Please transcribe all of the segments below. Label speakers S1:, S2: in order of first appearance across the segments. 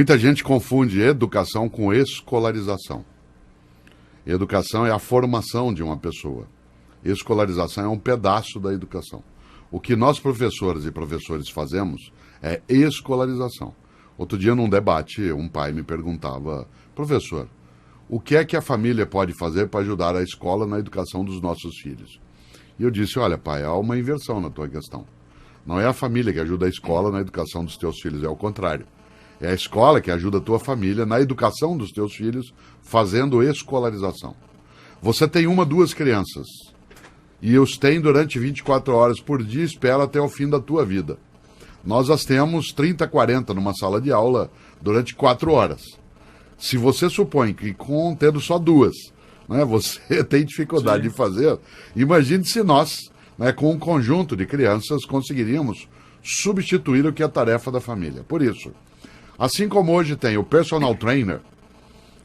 S1: Muita gente confunde educação com escolarização. Educação é a formação de uma pessoa. Escolarização é um pedaço da educação. O que nós, professores e professores, fazemos é escolarização. Outro dia, num debate, um pai me perguntava: professor, o que é que a família pode fazer para ajudar a escola na educação dos nossos filhos? E eu disse: olha, pai, há uma inversão na tua questão. Não é a família que ajuda a escola na educação dos teus filhos, é o contrário. É a escola que ajuda a tua família na educação dos teus filhos, fazendo escolarização. Você tem uma, duas crianças, e os tem durante 24 horas por dia e espera até o fim da tua vida. Nós as temos 30, 40 numa sala de aula durante 4 horas. Se você supõe que tendo só duas, né, você tem dificuldade de fazer, imagine se nós, né, com um conjunto de crianças, conseguiríamos substituir o que é a tarefa da família. Por isso, assim como hoje tem o personal trainer,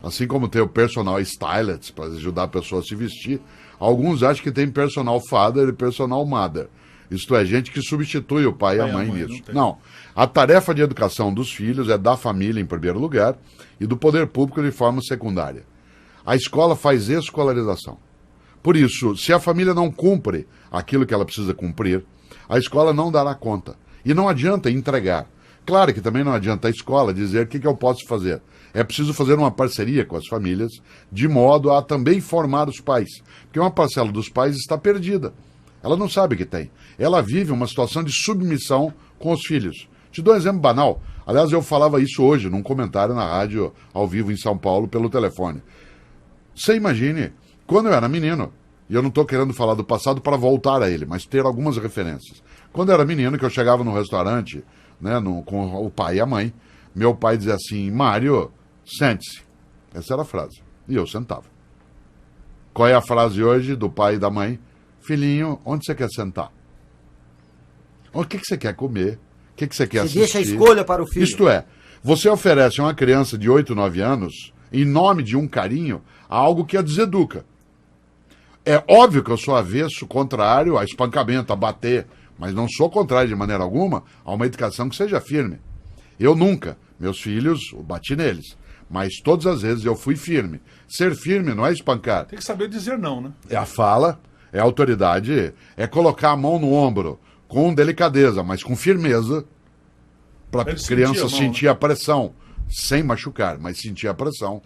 S1: assim como tem o personal stylist, para ajudar a pessoa a se vestir, alguns acham que tem personal father e personal mother. Isto é, gente que substitui o pai e a mãe nisso. Não. A tarefa de educação dos filhos é da família em primeiro lugar e do poder público de forma secundária. A escola faz escolarização. Por isso, se a família não cumpre aquilo que ela precisa cumprir, a escola não dará conta. E não adianta entregar. Claro que também não adianta a escola dizer o que eu posso fazer. É preciso fazer uma parceria com as famílias, de modo a também formar os pais. Porque uma parcela dos pais está perdida. Ela não sabe que tem. Ela vive uma situação de submissão com os filhos. Te dou um exemplo banal. Aliás, eu falava isso hoje num comentário na rádio, ao vivo em São Paulo, pelo telefone. Você imagine, quando eu era menino, e eu não estou querendo falar do passado para voltar a ele, mas ter algumas referências. Quando eu era menino, que eu chegava no restaurante, né, com o pai e a mãe, meu pai dizia assim: Mário, sente-se. Essa era a frase. E eu sentava. Qual é a frase hoje do pai e da mãe? Filhinho, onde você quer sentar? O que você quer comer? O que você quer assistir?
S2: Você deixa a escolha para o filho.
S1: Isto é, você oferece a uma criança de 8, 9 anos, em nome de um carinho, algo que a deseduca. É óbvio que eu sou avesso, contrário a espancamento, a bater, mas não sou contrário de maneira alguma a uma educação que seja firme. Eu nunca, meus filhos, eu bati neles, mas todas as vezes eu fui firme. Ser firme não é espancar.
S3: Tem que saber dizer não, né?
S1: É a fala, é a autoridade, é colocar a mão no ombro com delicadeza, mas com firmeza, para a criança sentir a pressão, sem machucar, mas sentir a pressão.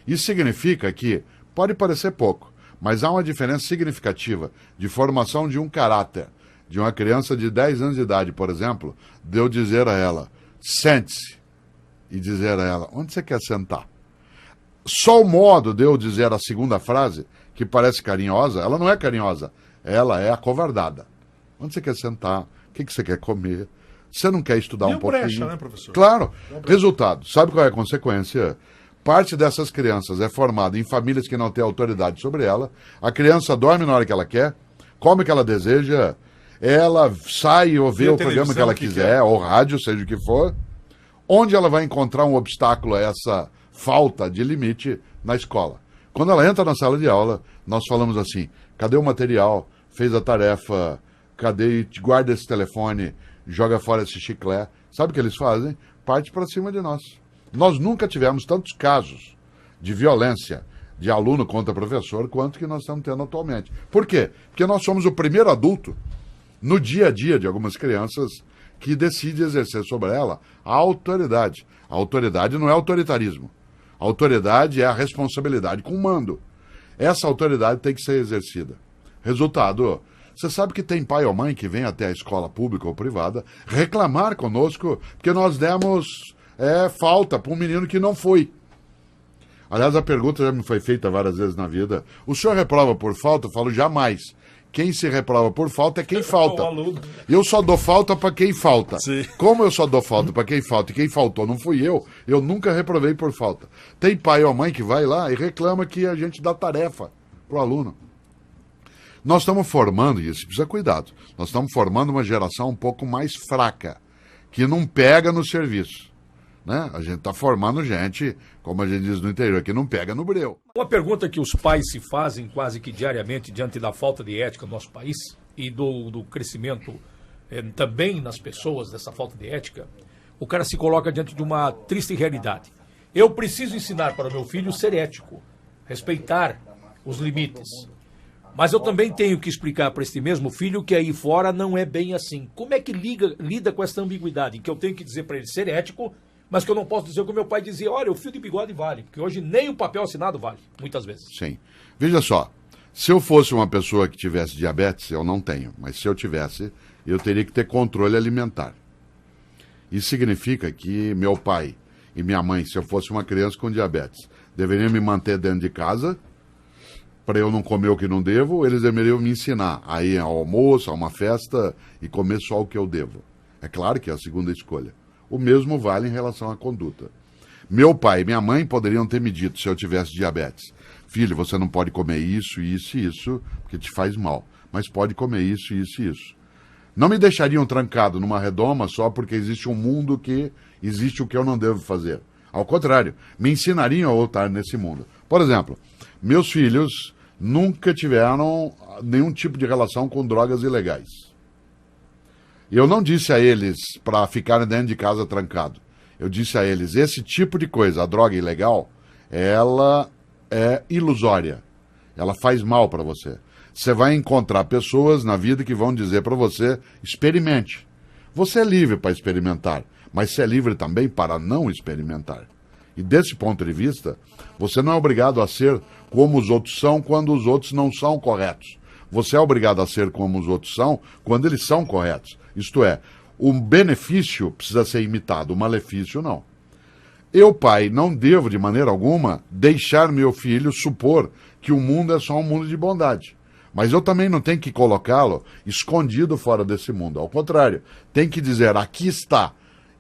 S1: Isso significa que, pode parecer pouco, mas há uma diferença significativa de formação de um caráter, de uma criança de 10 anos de idade, por exemplo, de eu dizer a ela: sente-se, e dizer a ela: onde você quer sentar? Só o modo de eu dizer a segunda frase, que parece carinhosa, ela não é carinhosa, ela é acovardada. Onde você quer sentar? O que você quer comer? Você não quer estudar um pouquinho?
S3: Brecha, né, professor?
S1: Claro. Resultado, sabe qual é a consequência? Parte dessas crianças é formada em famílias que não têm autoridade sobre ela, a criança dorme na hora que ela quer, come o que ela deseja, ela sai ou vê o programa que ela quiser, ou rádio, seja o que for. Onde ela vai encontrar um obstáculo a essa falta de limite? Na escola. Quando ela entra na sala de aula, nós falamos assim: cadê o material? Fez a tarefa? Cadê? Guarda esse telefone, joga fora esse chiclete. Sabe o que eles fazem? Parte para cima de nós. Nós nunca tivemos tantos casos de violência de aluno contra professor quanto que nós estamos tendo atualmente. Por quê? Porque nós somos o primeiro adulto no dia a dia de algumas crianças que decide exercer sobre ela a autoridade. A autoridade não é autoritarismo. A autoridade é a responsabilidade com o mando. Essa autoridade tem que ser exercida. Resultado: você sabe que tem pai ou mãe que vem até a escola pública ou privada reclamar conosco porque nós demos falta para um menino que não foi. Aliás, a pergunta já me foi feita várias vezes na vida: o senhor reprova por falta? Eu falo: jamais. Quem se reprova por falta é quem falta. Eu só dou falta para quem falta. Sim. Como eu só dou falta para quem falta e quem faltou não fui eu nunca reprovei por falta. Tem pai ou mãe que vai lá e reclama que a gente dá tarefa pro aluno. Nós estamos formando, e isso precisa cuidado, nós estamos formando uma geração um pouco mais fraca, que não pega no serviço. Né? A gente está formando gente, como a gente diz no interior, que não pega no breu.
S4: Uma pergunta que os pais se fazem quase que diariamente diante da falta de ética no nosso país e do crescimento também nas pessoas dessa falta de ética: o cara se coloca diante de uma triste realidade. Eu preciso ensinar para o meu filho ser ético, respeitar os limites. Mas eu também tenho que explicar para este mesmo filho que aí fora não é bem assim. Como é que lida com essa ambiguidade? Que eu tenho que dizer para ele ser ético, mas que eu não posso dizer o que meu pai dizia, olha, o fio de bigode vale, porque hoje nem o papel assinado vale, muitas vezes.
S1: Sim. Veja só, se eu fosse uma pessoa que tivesse diabetes, eu não tenho, mas se eu tivesse, eu teria que ter controle alimentar. Isso significa que meu pai e minha mãe, se eu fosse uma criança com diabetes, deveriam me manter dentro de casa para eu não comer o que não devo, eles deveriam me ensinar a ir ao almoço, a uma festa e comer só o que eu devo. É claro que é a segunda escolha. O mesmo vale em relação à conduta. Meu pai e minha mãe poderiam ter me dito, se eu tivesse diabetes, filho, você não pode comer isso, isso e isso, porque te faz mal, mas pode comer isso, isso e isso. Não me deixariam trancado numa redoma só porque existe um mundo que existe o que eu não devo fazer. Ao contrário, me ensinariam a voltar nesse mundo. Por exemplo, meus filhos nunca tiveram nenhum tipo de relação com drogas ilegais. Eu não disse a eles para ficarem dentro de casa trancado. Eu disse a eles, esse tipo de coisa, a droga ilegal, ela é ilusória. Ela faz mal para você. Você vai encontrar pessoas na vida que vão dizer para você, experimente. Você é livre para experimentar, mas você é livre também para não experimentar. E desse ponto de vista, você não é obrigado a ser como os outros são quando os outros não são corretos. Você é obrigado a ser como os outros são quando eles são corretos. Isto é, o benefício precisa ser imitado, o malefício não. Eu, pai, não devo de maneira alguma deixar meu filho supor que o mundo é só um mundo de bondade. Mas eu também não tenho que colocá-lo escondido fora desse mundo. Ao contrário, tem que dizer, aqui está,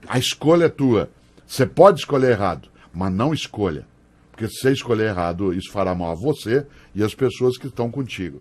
S1: a escolha é tua. Você pode escolher errado, mas não escolha. Porque se você escolher errado, isso fará mal a você e às pessoas que estão contigo.